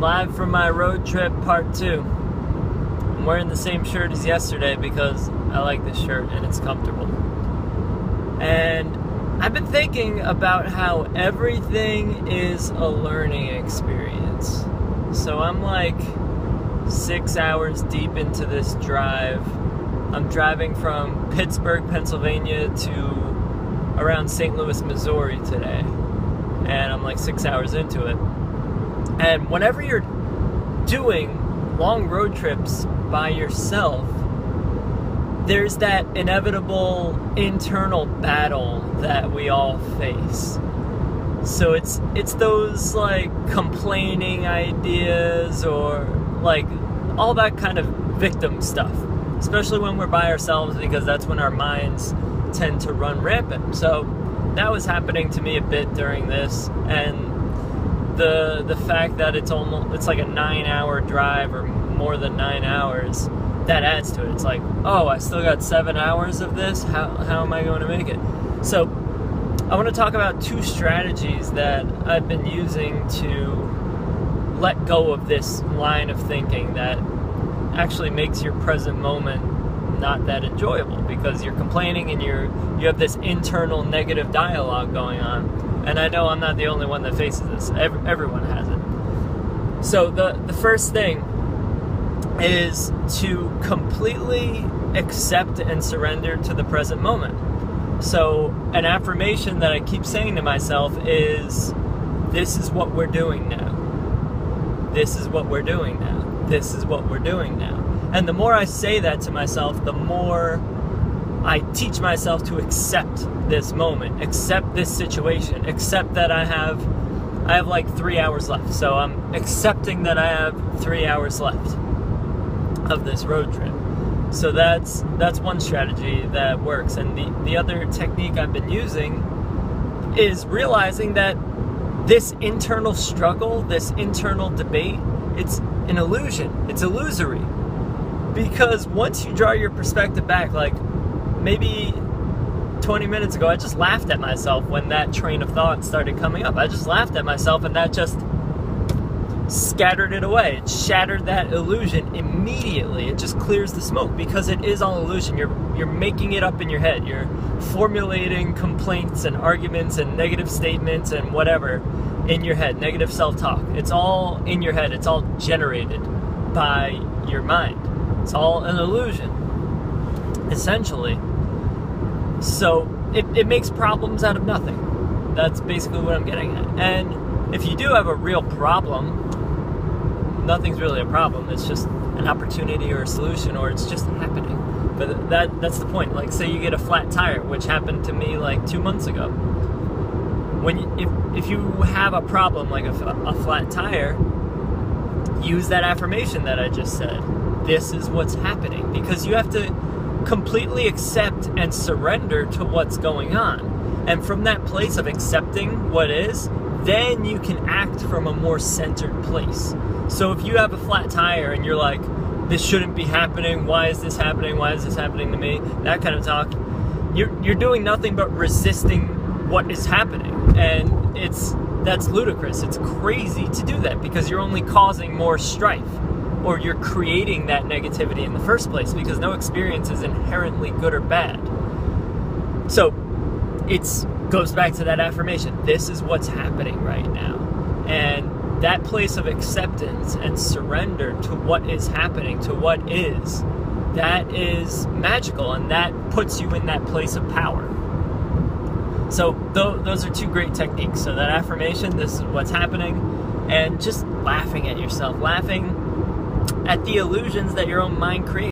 live from my road trip part 2. I'm wearing the same shirt as yesterday because I like this shirt and it's comfortable. And I've been thinking about how everything is a learning experience. So I'm like 6 hours deep into this drive. I'm driving from Pittsburgh, Pennsylvania to around St. Louis, Missouri today. And I'm like 6 hours into it. And whenever you're doing long road trips by yourself, there's that inevitable internal battle that we all face. So it's those like complaining ideas or like all that kind of victim stuff, especially when we're by ourselves, because that's when our minds tend to run rampant. So that was happening to me a bit during this, and the fact that it's like a 9-hour drive or more than 9 hours, that adds to it. It's like, oh, I still got 7 hours of this. How am I going to make it? So I want to talk about 2 strategies that I've been using to let go of this line of thinking that actually makes your present moment not that enjoyable, because you're complaining and you have this internal negative dialogue going on. And I know I'm not the only one that faces this. Everyone has it. So the first thing is to completely accept and surrender to the present moment. So an affirmation that I keep saying to myself is, this is what we're doing now. This is what we're doing now. This is what we're doing now. And the more I say that to myself, the more I teach myself to accept this moment, accept this situation, accept that I have like 3 hours left. So I'm accepting that I have 3 hours left of this road trip. So that's one strategy that works. And the other technique I've been using is realizing that this internal struggle, this internal debate, it's an illusion. It's illusory. Because once you draw your perspective back, like maybe 20 minutes ago, I just laughed at myself when that train of thought started coming up. I just laughed at myself, and that just scattered it away. It shattered that illusion immediately. It just clears the smoke, because it is all illusion. You're making it up in your head. You're formulating complaints and arguments and negative statements and whatever in your head, negative self-talk. It's all in your head. It's all generated by your mind. It's all an illusion, essentially. So it makes problems out of nothing. That's basically what I'm getting at. And if you do have a real problem, nothing's really a problem. It's just an opportunity or a solution, or it's just happening. But that's the point. Like, say you get a flat tire, which happened to me like 2 months ago. If you have a problem like a flat tire, use that affirmation that I just said. This is what's happening, because you have to completely accept and surrender to what's going on. And from that place of accepting what is, then you can act from a more centered place. So if you have a flat tire and you're like, this shouldn't be happening, why is this happening, why is this happening to me, that kind of talk, you're doing nothing but resisting what is happening. And that's ludicrous. It's crazy to do that, because you're only causing more strife, or you're creating that negativity in the first place, because no experience is inherently good or bad. So it goes back to that affirmation. This is what's happening right now. And that place of acceptance and surrender to what is happening, to what is, that is magical, and that puts you in that place of power. So those are 2 great techniques. So that affirmation, this is what's happening, and just laughing at yourself, laughing at the illusions that your own mind creates.